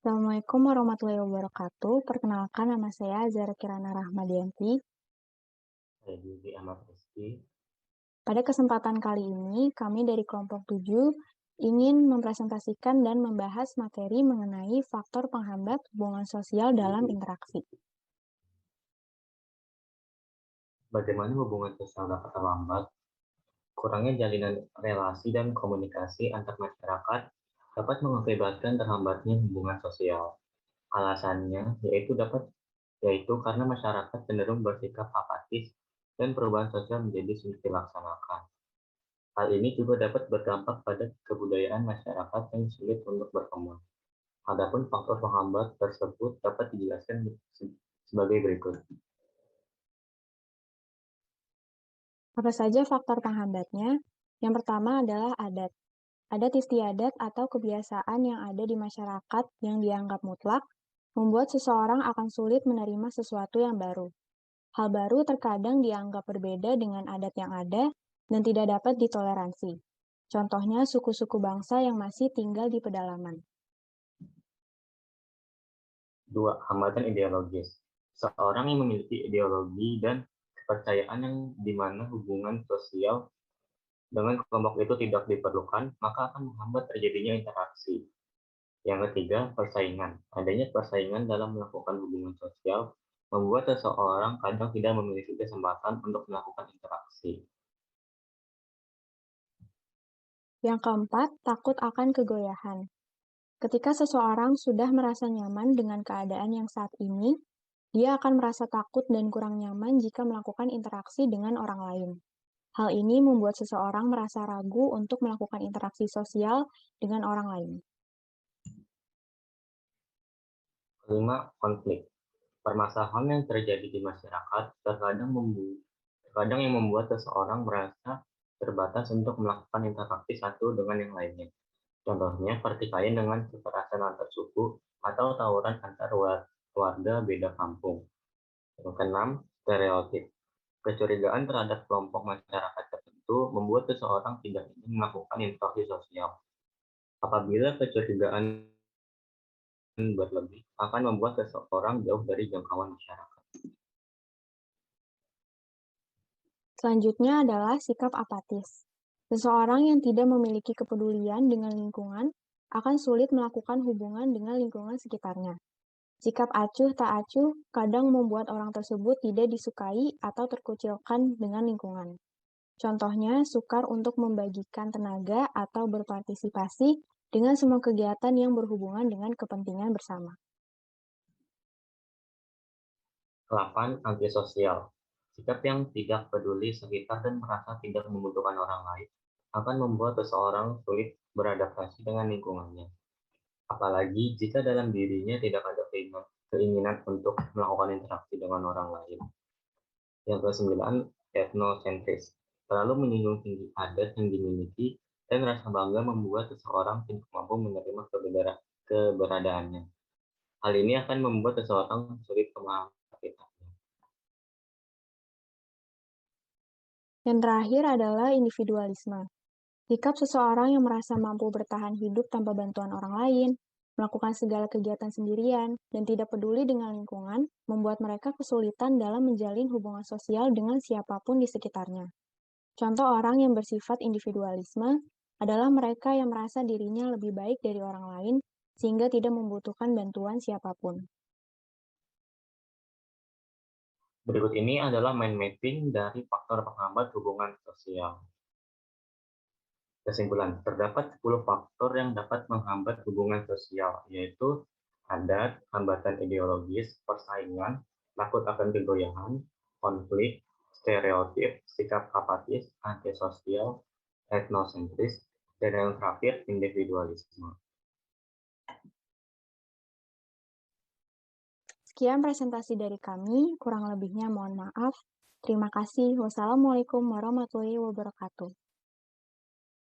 Assalamualaikum warahmatullahi wabarakatuh. Perkenalkan, nama saya Zara Kirana Rahmadianti. Saya Yudi Ahmad Rizky. Pada kesempatan kali ini, kami dari kelompok 7 ingin mempresentasikan dan membahas materi mengenai faktor penghambat hubungan sosial dalam interaksi. Bagaimana hubungan sosial dapat terlambat? Kurangnya jalinan relasi dan komunikasi antar masyarakat dapat mengakibatkan terhambatnya hubungan sosial. Alasannya yaitu karena masyarakat cenderung bersikap apatis dan perubahan sosial menjadi sulit dilaksanakan. Hal ini juga dapat berdampak pada kebudayaan masyarakat yang sulit untuk berkembang. Adapun faktor penghambat tersebut dapat dijelaskan sebagai berikut. Apa saja faktor penghambatnya? Yang pertama adalah adat. Adat istiadat atau kebiasaan yang ada di masyarakat yang dianggap mutlak membuat seseorang akan sulit menerima sesuatu yang baru. Hal baru terkadang dianggap berbeda dengan adat yang ada dan tidak dapat ditoleransi. Contohnya suku-suku bangsa yang masih tinggal di pedalaman. 2. Hambatan ideologis. Seorang yang memiliki ideologi dan kepercayaan yang di mana hubungan sosial dengan kelompok itu tidak diperlukan, maka akan menghambat terjadinya interaksi. Yang ketiga, persaingan. Adanya persaingan dalam melakukan hubungan sosial membuat seseorang kadang tidak memiliki kesempatan untuk melakukan interaksi. Yang keempat, takut akan kegoyahan. Ketika seseorang sudah merasa nyaman dengan keadaan yang saat ini, dia akan merasa takut dan kurang nyaman jika melakukan interaksi dengan orang lain. Hal ini membuat seseorang merasa ragu untuk melakukan interaksi sosial dengan orang lain. Kelima, konflik. Permasalahan yang terjadi di masyarakat terkadang yang membuat seseorang merasa terbatas untuk melakukan interaksi satu dengan yang lainnya. Contohnya pertikaian dengan kekerasan antar suku atau tawuran antar warga beda kampung. Yang keenam, stereotip. Kecurigaan terhadap kelompok masyarakat tertentu membuat seseorang tidak ingin melakukan interaksi sosial. Apabila kecurigaan berlebih, akan membuat seseorang jauh dari jangkauan masyarakat. Selanjutnya adalah sikap apatis. Seseorang yang tidak memiliki kepedulian dengan lingkungan akan sulit melakukan hubungan dengan lingkungan sekitarnya. Sikap acuh tak acuh kadang membuat orang tersebut tidak disukai atau terkucilkan dengan lingkungan. Contohnya, sukar untuk membagikan tenaga atau berpartisipasi dengan semua kegiatan yang berhubungan dengan kepentingan bersama. 8. Antisosial. Sikap yang tidak peduli sekitar dan merasa tidak membutuhkan orang lain akan membuat seseorang sulit beradaptasi dengan lingkungannya. Apalagi jika dalam dirinya tidak ada keinginan untuk melakukan interaksi dengan orang lain. Yang kesembilan, etnosentris. Terlalu menyinggung tinggi adat yang dimiliki dan rasa bangga membuat seseorang tidak mampu menerima keberadaannya. Hal ini akan membuat seseorang sulit memahami sekitarnya. Yang terakhir adalah individualisme. Sikap seseorang yang merasa mampu bertahan hidup tanpa bantuan orang lain, melakukan segala kegiatan sendirian, dan tidak peduli dengan lingkungan, membuat mereka kesulitan dalam menjalin hubungan sosial dengan siapapun di sekitarnya. Contoh orang yang bersifat individualisme adalah mereka yang merasa dirinya lebih baik dari orang lain, sehingga tidak membutuhkan bantuan siapapun. Berikut ini adalah mind mapping dari faktor penghambat hubungan sosial. Kesimpulan, terdapat 10 faktor yang dapat menghambat hubungan sosial, yaitu adat, hambatan ideologis, persaingan, takut akan kegoyahan, konflik, stereotip, sikap apatis, antisosial, etnosentris, dan yang terakhir, individualisme. Sekian presentasi dari kami, kurang lebihnya mohon maaf. Terima kasih. Wassalamualaikum warahmatullahi wabarakatuh.